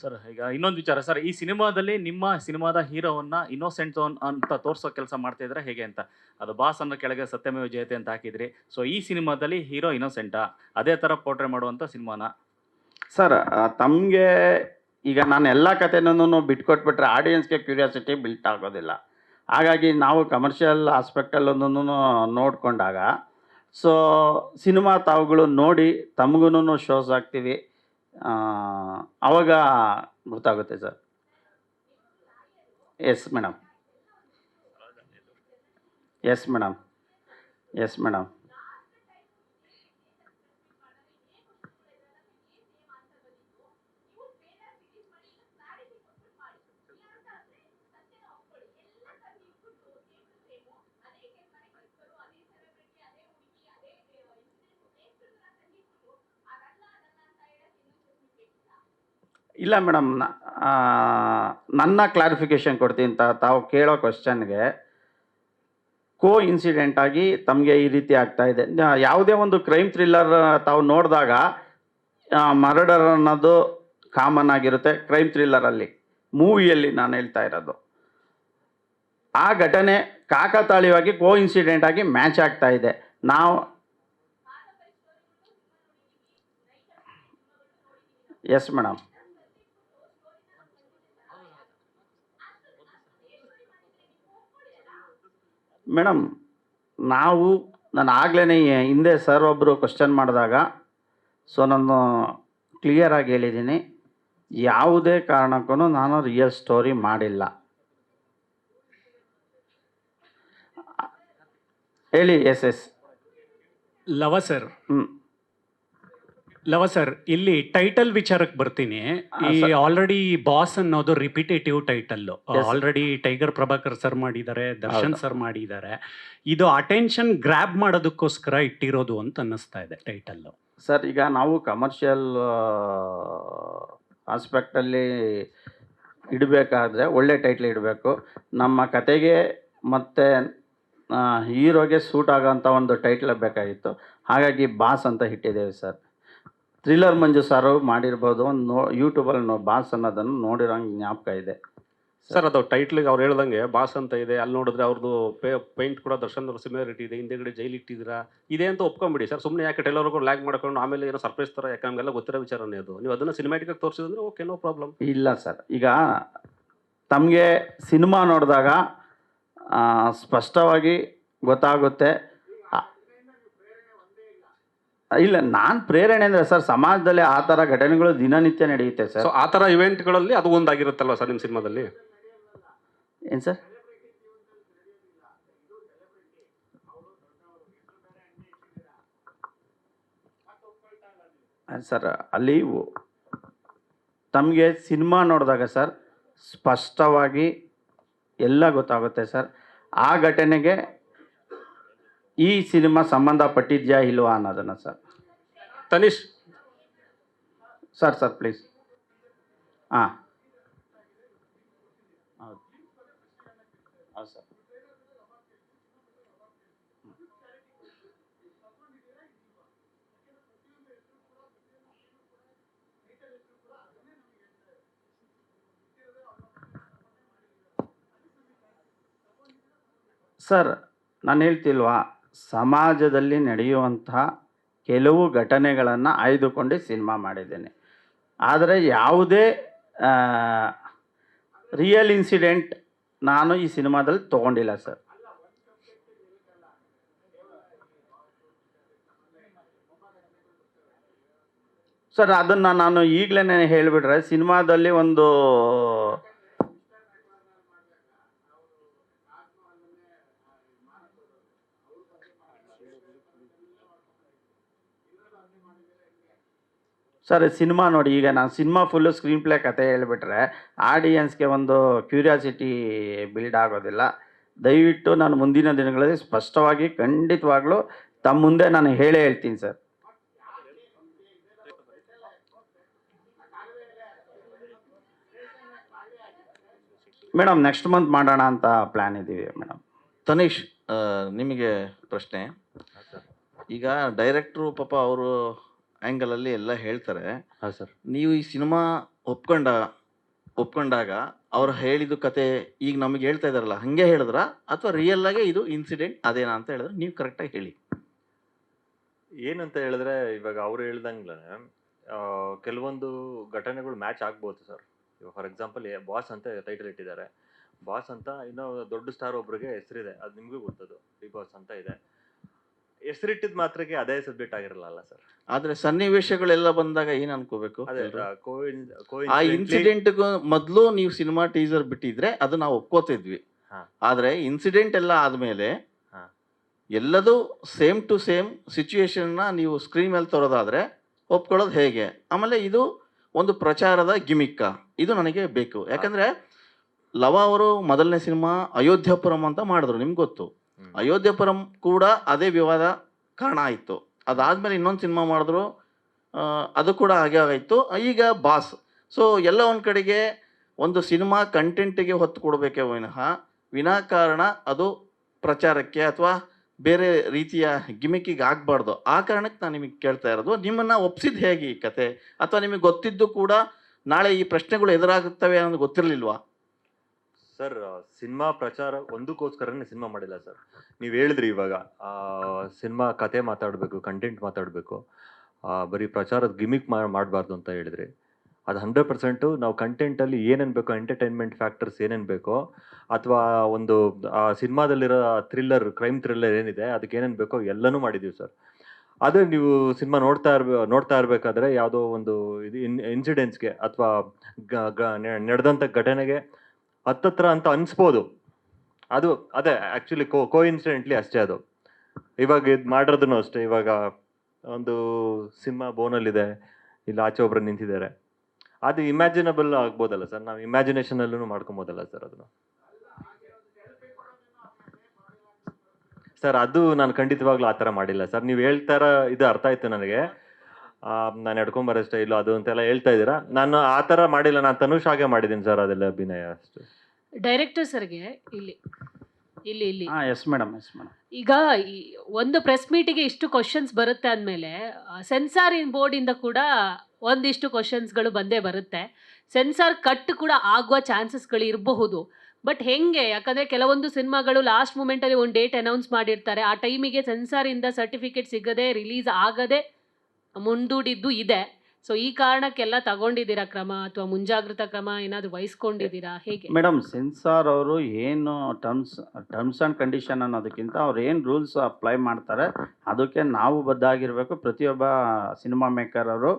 Sir ಈಗ ಇನ್ನೊಂದು ವಿಚಾರ ಸರ್, ಈ ಸಿನಿಮಾದಲ್ಲಿ ನಿಮ್ಮ ಸಿನಿಮಾದ ಹೀರೋವನ್ನ ಇನ್ನೋಸೆಂಟ್ ಅಂತ ತೋರಿಸೋ ಕೆಲಸ ಮಾಡ್ತಾ ಇದ್ರೆ ಹೇಗೆ ಅಂತ. ಅದು ಬಾಸ್ ಅನ್ನೋ ಕೆಳಗೆ ಸತ್ಯಮೇವ ಜಯತೆ ಅಂತ ಹಾಕಿದ್ರಿ. ಸೊ ಈ ಸಿನಿಮಾದಲ್ಲಿ ಹೀರೋ ಇನ್ನೋಸೆಂಟಾ ಅದೇ ತರ ಪೋರ್ಟ್ರೇ ಮಾಡುವಂತ ಸಿನಿಮಾನ? ಸರ್ ತಮಗೆ ಈಗ ನಾನು ಎಲ್ಲ ಕಥೆನೂ ಬಿಟ್ಕೊಟ್ಬಿಟ್ರೆ ಆಡಿಯನ್ಸ್ಗೆ ಕ್ಯೂರಿಯಾಸಿಟಿ ಬಿಲ್ಟ್ ಆಗೋದಿಲ್ಲ. ಹಾಗಾಗಿ ನಾವು ಕಮರ್ಷಿಯಲ್ ಆಸ್ಪೆಕ್ಟಲ್ಲೊಂದೂ ನೋಡಿಕೊಂಡಾಗ ಸೊ ಸಿನಿಮಾ ತಾವುಗಳು ನೋಡಿ ತಮಗೂ ಶೋಸ್ ಆಗ್ತೀವಿ, ಆವಾಗ ಗೊತ್ತಾಗುತ್ತೆ sir. Yes madam, yes madam, yes madam. ಇಲ್ಲ ಮೇಡಮ್, ನನ್ನ ಕ್ಲಾರಿಫಿಕೇಷನ್ ಕೊಡ್ತೀನಿ. ತಾವು ಕೇಳೋ ಕ್ವಶನ್ಗೆ ಇನ್ಸಿಡೆಂಟಾಗಿ ತಮಗೆ ಈ ರೀತಿ ಆಗ್ತಾ ಇದೆ. ಯಾವುದೇ ಒಂದು ಕ್ರೈಮ್ ಥ್ರಿಲ್ಲರ್ ತಾವು ನೋಡಿದಾಗ ಮರ್ಡರ್ ಅನ್ನೋದು ಕಾಮನ್ ಆಗಿರುತ್ತೆ ಕ್ರೈಮ್ ಥ್ರಿಲ್ಲರಲ್ಲಿ, ಮೂವಿಯಲ್ಲಿ ನಾನು ಹೇಳ್ತಾ ಇರೋದು. ಆ ಘಟನೆ ಕಾಕತಾಳೀಯವಾಗಿ ಇನ್ಸಿಡೆಂಟ್ ಆಗಿ ಮ್ಯಾಚ್ ಆಗ್ತಾ ಇದೆ. ನಾವು ಎಸ್ ಮೇಡಮ್, ಮೇಡಮ್ ನಾನು ಆಗಲೇ ಹಿಂದೆ ಸರ್ ಒಬ್ಬರು ಕ್ವಶನ್ ಮಾಡಿದಾಗ ಸೊ ನಾನು ಕ್ಲಿಯರಾಗಿ ಹೇಳಿದ್ದೀನಿ, ಯಾವುದೇ ಕಾರಣಕ್ಕೂ ನಾನು ರಿಯಲ್ ಸ್ಟೋರಿ ಮಾಡಿಲ್ಲ. ಹೇಳಿ. ಎಸ್ ಎಸ್ ಲವ ಸರ್, ಇಲ್ಲಿ ಟೈಟಲ್ ವಿಚಾರಕ್ಕೆ ಬರ್ತೀನಿ. ಈ ಆಲ್ರೆಡಿ ಬಾಸ್ ಅನ್ನೋದು repetitive title. Already tiger Prabhakar sir ಮಾಡಿದ್ದಾರೆ, ದರ್ಶನ್ ಸರ್ ಮಾಡಿದ್ದಾರೆ. ಇದು ಅಟೆನ್ಷನ್ ಗ್ರ್ಯಾಬ್ ಮಾಡೋದಕ್ಕೋಸ್ಕರ ಇಟ್ಟಿರೋದು ಅಂತ ಅನ್ನಿಸ್ತಾ ಇದೆ ಟೈಟಲ್. ಸರ್ ಈಗ ನಾವು ಕಮರ್ಷಿಯಲ್ ಆಸ್ಪೆಕ್ಟಲ್ಲಿ ಇಡಬೇಕಾದ್ರೆ ಒಳ್ಳೆ ಟೈಟ್ಲ್ ಇಡಬೇಕು. ನಮ್ಮ ಕತೆಗೆ ಮತ್ತು ಹೀರೋಗೆ ಸೂಟ್ ಆಗೋಂಥ ಒಂದು ಟೈಟ್ಲ್ ಬೇಕಾಗಿತ್ತು. ಹಾಗಾಗಿ ಬಾಸ್ ಅಂತ ಇಟ್ಟಿದ್ದೇವೆ ಸರ್. ಥ್ರಿಲ್ಲರ್ ಮಂಜು ಸಾರು ಮಾಡಿರ್ಬೋದು, ಒಂದು ಯೂಟ್ಯೂಬಲ್ಲಿ ಬಾಸ್ ಅನ್ನೋದನ್ನು ನೋಡಿರೋಂಗೆ ಜ್ಞಾಪಕ ಇದೆ ಸರ್. ಅದು ಟೈಟ್ಲಿಗೆ ಅವ್ರು ಹೇಳ್ದಂಗೆ ಬಾಸ್ ಅಂತ ಇದೆ. ಅಲ್ಲಿ ನೋಡಿದ್ರೆ ಅವ್ರದ್ದು ಪೇಂಟ್ ಕೂಡ ದರ್ಶನ್ ಅವ್ರ ಸಿಮಿಲಾರಿಟಿ ಇದೆ. ಹಿಂದೆಗಡೆ ಜೈಲ್ ಇಟ್ಟಿದ್ದೀರಾ ಇದೆ ಅಂತ ಒಪ್ಕೊಂಬಿಡಿ ಸರ್. ಸುಮ್ಮನೆ ಯಾಕೆ ಟೈಲರ್ಗೂ ಲ್ಯಾಗ್ ಮಾಡ್ಕೊಂಡು ಆಮೇಲೆ ಏನೋ ಸರ್ಪ್ರೈಸ್ ಥರ, ಯಾಕೆ ನಮಗೆಲ್ಲ ಗೊತ್ತಿರೋ ವಿಚಾರನೇ ಅದು. ನೀವು ಅದನ್ನು ಸಿನಿಮ್ಯಾಟಿಕಾಗಿ ತೋರಿಸಿದ್ರೆ ಓಕೆ, ನೋ ಪ್ರಾಬ್ಲಮ್. ಇಲ್ಲ ಸರ್, ಈಗ ತಮಗೆ ಸಿನಿಮಾ ನೋಡಿದಾಗ ಸ್ಪಷ್ಟವಾಗಿ ಗೊತ್ತಾಗುತ್ತೆ. ಇಲ್ಲ, ನಾನು ಪ್ರೇರಣೆ ಅಂದರೆ ಸರ್ ಸಮಾಜದಲ್ಲಿ ಆ ಥರ ಘಟನೆಗಳು ದಿನನಿತ್ಯ ನಡೆಯುತ್ತೆ ಸರ್. ಸೊ ಆ ಥರ ಇವೆಂಟ್ಗಳಲ್ಲಿ ಅದು ಒಂದಾಗಿರುತ್ತಲ್ವ ಸರ್ ನಿಮ್ಮ ಸಿನಿಮಾದಲ್ಲಿ? ಏನು ಸರ್? ಸರ್ ಅಲ್ಲಿ ತಮಗೆ ಸಿನಿಮಾ ನೋಡಿದಾಗ ಸರ್ ಸ್ಪಷ್ಟವಾಗಿ ಎಲ್ಲ ಗೊತ್ತಾಗುತ್ತೆ ಸರ್. ಆ ಘಟನೆಗೆ ಈ ಸಿನಿಮಾ ಸಂಬಂಧಪಟ್ಟಿದ್ಯಾ ಇಲ್ವಾ ಅನ್ನೋದನ್ನು ಸರ್. Tanish sir please. ಹಾಂ, ಹೌದು ಹೌದು ಸರ್. ಸರ್ ನಾನು ಹೇಳ್ತಿಲ್ವಾ, ಸಮಾಜದಲ್ಲಿ ನಡೆಯುವಂತಹ ಕೆಲವು ಘಟನೆಗಳನ್ನು ಆಯ್ದುಕೊಂಡು ಸಿನಿಮಾ ಮಾಡಿದ್ದೇನೆ. ಆದರೆ ಯಾವುದೇ ರಿಯಲ್ ಇನ್ಸಿಡೆಂಟ್ ನಾನು ಈ ಸಿನಿಮಾದಲ್ಲಿ ತೊಗೊಂಡಿಲ್ಲ ಸರ್. ಸರ್ ಅದನ್ನು ನಾನು ಈಗಲೇ ಹೇಳಿಬಿಟ್ರೆ ಸಿನಿಮಾದಲ್ಲಿ ಒಂದು ಸರ್ ಸಿನಿಮಾ ನೋಡಿ, ಈಗ ನಾನು ಸಿನಿಮಾ ಫುಲ್ಲು ಸ್ಕ್ರೀನ್ ಪ್ಲೇ ಕತೆ ಹೇಳಿಬಿಟ್ರೆ ಆಡಿಯನ್ಸ್ಗೆ ಒಂದು ಕ್ಯೂರಿಯಾಸಿಟಿ ಬಿಲ್ಡ್ ಆಗೋದಿಲ್ಲ. ದಯವಿಟ್ಟು ನಾನು ಮುಂದಿನ ದಿನಗಳಲ್ಲಿ ಸ್ಪಷ್ಟವಾಗಿ ಖಂಡಿತವಾಗ್ಲೂ ತಮ್ಮ ಮುಂದೆ ನಾನು ಹೇಳ್ತೀನಿ ಸರ್. ಮೇಡಮ್ ನೆಕ್ಸ್ಟ್ ಮಂತ್ ಮಾಡೋಣ ಅಂತ ಪ್ಲ್ಯಾನ್ ಇದ್ದೀವಿ ಮೇಡಮ್. ತನೀಶ್, ನಿಮಗೆ ಪ್ರಶ್ನೆ. ಈಗ ಡೈರೆಕ್ಟ್ರು ಪಾಪ ಅವರು ಆ್ಯಂಗಲಲ್ಲಿ ಎಲ್ಲ ಹೇಳ್ತಾರೆ. ಹಾಂ ಸರ್. ನೀವು ಈ ಸಿನಿಮಾ ಒಪ್ಕೊಂಡಾಗ ಅವ್ರು ಹೇಳಿದ ಕತೆ ಈಗ ನಮಗೆ ಹೇಳ್ತಾ ಇದಾರಲ್ಲ ಹಂಗೆ ಹೇಳಿದ್ರ ಅಥವಾ ರಿಯಲ್ ಆಗಿ ಇದು ಇನ್ಸಿಡೆಂಟ್ ಅದೇನಾ ಅಂತ ಹೇಳಿದ್ರೆ ನೀವು ಕರೆಕ್ಟಾಗಿ ಹೇಳಿ. ಏನಂತ ಹೇಳಿದ್ರೆ ಇವಾಗ ಅವ್ರು ಹೇಳ್ದಂಗ್ಲೆ ಕೆಲವೊಂದು ಘಟನೆಗಳು ಮ್ಯಾಚ್ ಆಗ್ಬೋದು ಸರ್. ಇವಾಗ ಫಾರ್ ಎಕ್ಸಾಂಪಲ್ ಬಾಸ್ ಅಂತ ಟೈಟಲ್ ಇಟ್ಟಿದ್ದಾರೆ. ಬಾಸ್ ಅಂತ ಇನ್ನೂ ದೊಡ್ಡ ಸ್ಟಾರ್ ಒಬ್ರಿಗೆ ಹೆಸರಿದೆ, ಅದು ನಿಮಗೂ ಗೊತ್ತದು, ಬಿಗ್ ಬಾಸ್ ಅಂತ ಇದೆ. ಹೆಸರಿಟ್ಟಿದ ಮಾತ್ರಕ್ಕೆ ಅದೇ ಸಬ್ಜೆಕ್ಟ್ ಆಗಿರಲ್ಲ ಸರ್. ಆದ್ರೆ ಸನ್ನಿವೇಶಗಳೆಲ್ಲ ಬಂದಾಗ ಏನ್ ಅನ್ಕೋಬೇಕು? ಅದೇ ಆ ಇನ್ಸಿಡೆಂಟ್ಗೂ ಮೊದಲು ನೀವು ಸಿನಿಮಾ ಟೀಸರ್ ಬಿಟ್ಟಿದ್ರೆ ಅದು ನಾವು ಒಪ್ಕೋತಿದ್ವಿ. ಹಾ. ಆದ್ರೆ ಇನ್ಸಿಡೆಂಟ್ ಎಲ್ಲ ಆದ್ಮೇಲೆ ಹಾ. ಎಲ್ಲದೂ ಸೇಮ್ ಟು ಸೇಮ್ ಸಿಚುಯೇಷನ್ನ ನೀವು ಸ್ಕ್ರೀನ್ ಮೇಲೆ ತರೋದಾದ್ರೆ ಒಪ್ಕೊಳ್ಳೋದು ಹೇಗೆ? ಆಮೇಲೆ ಇದು ಒಂದು ಪ್ರಚಾರದ ಗಿಮಿಕ್ಕ, ಇದು ನನಗೆ ಬೇಕು. ಯಾಕಂದ್ರೆ ಲವ ಅವರು ಮೊದಲನೇ ಸಿನಿಮಾ ಅಯೋಧ್ಯಪುರಂ ಅಂತ ಮಾಡಿದ್ರು, ನಿಮ್ಗೆ ಗೊತ್ತು. ಅಯೋಧ್ಯಪುರಂ ಕೂಡ ಅದೇ ವಿವಾದ ಕಾರಣ ಆಯಿತು. ಅದಾದ್ಮೇಲೆ ಇನ್ನೊಂದು ಸಿನಿಮಾ ಮಾಡಿದ್ರು, ಅದು ಕೂಡ ಹಾಗೆ ಆಯಿತು. ಈಗ ಬಾಸ್. ಸೊ ಎಲ್ಲ ಒಂದು ಕಡೆಗೆ ಒಂದು ಸಿನಿಮಾ ಕಂಟೆಂಟಿಗೆ ಹೊತ್ತು ಕೊಡಬೇಕೇ ವಿನಾಕಾರಣ ಅದು ಪ್ರಚಾರಕ್ಕೆ ಅಥವಾ ಬೇರೆ ರೀತಿಯ ಗಿಮಿಕ್ಕಿಗೆ ಆಗಬಾರ್ದು. ಆ ಕಾರಣಕ್ಕೆ ನಾನು ನಿಮಗೆ ಕೇಳ್ತಾ ಇರೋದು, ನಿಮ್ಮನ್ನು ಒಪ್ಸಿದ್ದು ಹೇಗೆ ಈ ಕತೆ? ಅಥವಾ ನಿಮಗೆ ಗೊತ್ತಿದ್ದು ಕೂಡ ನಾಳೆ ಈ ಪ್ರಶ್ನೆಗಳು ಎದುರಾಗುತ್ತವೆ ಅನ್ನೋದು ಗೊತ್ತಿರಲಿಲ್ವಾ? ಸರ್, ಸಿನಿಮಾ ಪ್ರಚಾರ ಒಂದಕ್ಕೋಸ್ಕರನೇ ಸಿನಿಮಾ ಮಾಡಿಲ್ಲ ಸರ್. ನೀವು ಹೇಳಿದ್ರಿ ಇವಾಗ ಸಿನಿಮಾ ಕತೆ ಮಾತಾಡಬೇಕು, ಕಂಟೆಂಟ್ ಮಾತಾಡಬೇಕು, ಬರೀ ಪ್ರಚಾರದ ಗಿಮಿಕ್ ಮಾಡಬಾರ್ದು ಅಂತ ಹೇಳಿದ್ರಿ. ಅದು 100% ನಾವು ಕಂಟೆಂಟಲ್ಲಿ ಏನೇನು ಬೇಕೋ, ಎಂಟರ್ಟೈನ್ಮೆಂಟ್ ಫ್ಯಾಕ್ಟರ್ಸ್ ಏನೇನು ಬೇಕೋ, ಅಥವಾ ಒಂದು ಸಿನಿಮಾದಲ್ಲಿರೋ ಕ್ರೈಮ್ ಥ್ರಿಲ್ಲರ್ ಏನಿದೆ ಅದಕ್ಕೆ ಏನೇನು ಬೇಕೋ ಎಲ್ಲನೂ ಮಾಡಿದ್ದೀವಿ ಸರ್. ಅದೇ ನೀವು ಸಿನಿಮಾ ನೋಡ್ತಾ ಇರಬೇಕಾದ್ರೆ ಯಾವುದೋ ಒಂದು ಇದು ಇನ್ಸಿಡೆನ್ಸ್ಗೆ ಅಥವಾ ನಡೆದಂಥ ಘಟನೆಗೆ ಹತ್ತತ್ರ ಅಂತ ಅನಿಸ್ಬೋದು. ಅದೇ ಆ್ಯಕ್ಚುಲಿ ಕೋ ಇನ್ಸಿಡೆಂಟ್ಲಿ ಅಷ್ಟೇ ಅದು. ಇವಾಗ ಇದು ಮಾಡಿರೋದನ್ನು ಅಷ್ಟೇ. ಇವಾಗ ಒಂದು ಸಿನಿಮಾ ಬೋನಲ್ಲಿದೆ, ಇಲ್ಲಿ ಆಚೆ ಒಬ್ರು ನಿಂತಿದ್ದಾರೆ, ಅದು ಇಮ್ಯಾಜಿನಬಲ್ ಆಗ್ಬೋದಲ್ಲ ಸರ್, ನಾವು ಇಮ್ಯಾಜಿನೇಷನಲ್ಲೂ ಮಾಡ್ಕೊಬೋದಲ್ಲ ಸರ್ ಅದನ್ನು. ಸರ್ ಅದು ನಾನು ಖಂಡಿತವಾಗ್ಲೂ ಆ ಥರ ಮಾಡಿಲ್ಲ ಸರ್. ನೀವು ಹೇಳ್ತಾರ ಇದು ಅರ್ಥ ಆಯ್ತು ನನಗೆ. ನಾನು ಎಡ್ಕೊಂಬರೋ ಸ್ಟೈಲು ಅದು ಅಂತೆಲ್ಲ ಹೇಳ್ತಾ ಇದ್ದೀರಾ, ನಾನು ಆ ಥರ ಮಾಡಿಲ್ಲ. ನಾನು ತನುಷ್ ಹಾಗೆ ಮಾಡಿದ್ದೀನಿ ಸರ್, ಅದೆಲ್ಲ ಅಭಿನಯ ಅಷ್ಟು. ಡೈರೆಕ್ಟರ್ ಸರ್ಗೆ ಇಲ್ಲಿ ಇಲ್ಲಿ ಇಲ್ಲಿ ಎಸ್ ಮೇಡಮ್, ಎಸ್ ಮೇಡಮ್. ಈಗ ಒಂದು ಪ್ರೆಸ್ ಮೀಟಿಗೆ ಇಷ್ಟು ಕ್ವಶನ್ಸ್ ಬರುತ್ತೆ ಅಂದಮೇಲೆ ಸೆನ್ಸಾರ್ ಬೋರ್ಡಿಂದ ಕೂಡ ಒಂದಿಷ್ಟು ಕ್ವಶನ್ಸ್ಗಳು ಬಂದೇ ಬರುತ್ತೆ. ಸೆನ್ಸಾರ್ ಕಟ್ ಕೂಡ ಆಗುವ ಚಾನ್ಸಸ್ಗಳು ಇರಬಹುದು. ಬಟ್ ಹೆಂಗೆ? ಯಾಕಂದರೆ ಕೆಲವೊಂದು ಸಿನಿಮಾಗಳು ಲಾಸ್ಟ್ ಮೂಮೆಂಟಲ್ಲಿ ಒಂದು ಡೇಟ್ ಅನೌನ್ಸ್ ಮಾಡಿರ್ತಾರೆ, ಆ ಟೈಮಿಗೆ ಸೆನ್ಸಾರಿಂದ ಸರ್ಟಿಫಿಕೇಟ್ ಸಿಗದೆ ರಿಲೀಸ್ ಆಗದೆ ಮುಂದೂಡಿದ್ದು ಇದೆ. ಸೊ ಈ ಕಾರಣಕ್ಕೆಲ್ಲ ತಗೊಂಡಿದ್ದೀರಾ ಕ್ರಮ ಅಥವಾ ಮುಂಜಾಗ್ರತಾ ಕ್ರಮ ಏನಾದರೂ ವಹಿಸ್ಕೊಂಡಿದ್ದೀರಾ, ಹೇಗೆ? ಮೇಡಮ್, ಸೆನ್ಸಾರ್ ಅವರು ಏನು ಟರ್ಮ್ಸ್ ಆ್ಯಂಡ್ ಕಂಡೀಷನ್ ಅನ್ನೋದಕ್ಕಿಂತ ಅವ್ರು ಏನು ರೂಲ್ಸ್ ಅಪ್ಲೈ ಮಾಡ್ತಾರೆ ಅದಕ್ಕೆ ನಾವು ಬದ್ಧ ಆಗಿರಬೇಕು. ಪ್ರತಿಯೊಬ್ಬ ಸಿನಿಮಾ ಮೇಕರ್ ಅವರು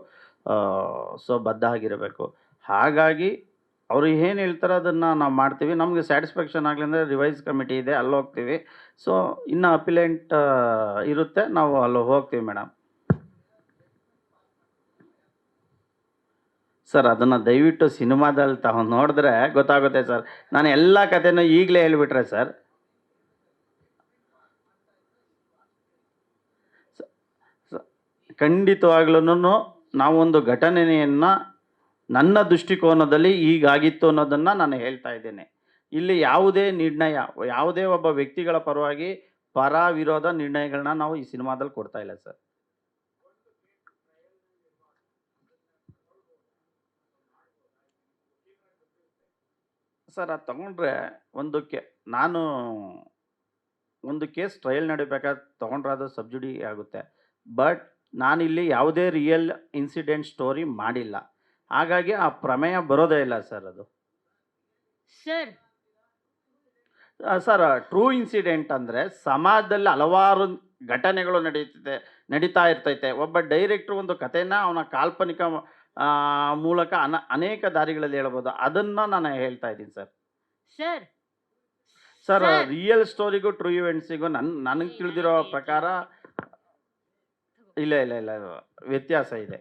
ಬದ್ಧ ಆಗಿರಬೇಕು. ಹಾಗಾಗಿ ಅವರು ಏನು ಹೇಳ್ತಾರೆ ಅದನ್ನು ನಾವು ಮಾಡ್ತೀವಿ. ನಮಗೆ ಸ್ಯಾಟಿಸ್ಫ್ಯಾಕ್ಷನ್ ಆಗಲಿ ಅಂದರೆ ರಿವೈಸ್ ಕಮಿಟಿ ಇದೆ, ಅಲ್ಲಿ ಹೋಗ್ತೀವಿ. ಸೊ ಇನ್ನು ಅಪಿಲೆಂಟ್ ಇರುತ್ತೆ, ನಾವು ಅಲ್ಲಿ ಹೋಗ್ತೀವಿ ಮೇಡಮ್. ಸರ್ ಅದನ್ನು ದಯವಿಟ್ಟು ಸಿನಿಮಾದಲ್ಲಿ ತಗೊಂಡು ನೋಡಿದ್ರೆ ಗೊತ್ತಾಗುತ್ತೆ ಸರ್. ನಾನು ಎಲ್ಲ ಕಥೆನೂ ಈಗಲೇ ಹೇಳಿಬಿಟ್ರೆ ಸರ್, ಖಂಡಿತವಾಗ್ಲೂ ನಾವೊಂದು ಘಟನೆಯನ್ನು ನನ್ನ ದೃಷ್ಟಿಕೋನದಲ್ಲಿ ಹೀಗಾಗಿತ್ತು ಅನ್ನೋದನ್ನು ನಾನು ಹೇಳ್ತಾ ಇದ್ದೇನೆ. ಇಲ್ಲಿ ಯಾವುದೇ ನಿರ್ಣಯ, ಯಾವುದೇ ಒಬ್ಬ ವ್ಯಕ್ತಿಗಳ ಪರವಾಗಿ ಪರ ವಿರೋಧ ನಿರ್ಣಯಗಳನ್ನ ನಾವು ಈ ಸಿನಿಮಾದಲ್ಲಿ ಕೊಡ್ತಾ ಇಲ್ಲ ಸರ್. ಸರ್ ಅದು ತಗೊಂಡ್ರೆ ನಾನು ಒಂದು ಕೇಸ್ ಟ್ರಯಲ್ ನಡಿಬೇಕಾದ್ರೆ ತೊಗೊಂಡ್ರೆ ಅದು ಸಬ್ಜುಡಿ ಆಗುತ್ತೆ. ಬಟ್ ನಾನಿಲ್ಲಿ ಯಾವುದೇ ರಿಯಲ್ ಇನ್ಸಿಡೆಂಟ್ ಸ್ಟೋರಿ ಮಾಡಿಲ್ಲ, ಹಾಗಾಗಿ ಆ ಪ್ರಮೇಯ ಬರೋದೇ ಇಲ್ಲ ಸರ್. ಅದು ಸರ್ ಟ್ರೂ ಇನ್ಸಿಡೆಂಟ್ ಅಂದರೆ ಸಮಾಜದಲ್ಲಿ ಹಲವಾರು ಘಟನೆಗಳು ನಡೀತಾ ಇರ್ತೈತೆ. ಒಬ್ಬ ಡೈರೆಕ್ಟ್ರು ಒಂದು ಕಥೆನ ಅವನ ಕಾಲ್ಪನಿಕ ಮೂಲಕ ಅನೇಕ ದಾರಿಗಳಲ್ಲಿ ಹೇಳ್ಬೋದು. ಅದನ್ನು ನಾನು ಹೇಳ್ತಾ ಇದ್ದೀನಿ ಸರ್. ಸರ್ ರಿಯಲ್ ಸ್ಟೋರಿಗೂ ಟ್ರೂ ಇವೆಂಟ್ಸಿಗೂ ನನಗೆ ತಿಳಿದಿರೋ ಪ್ರಕಾರ ಇಲ್ಲ ವ್ಯತ್ಯಾಸ ಇದೆ.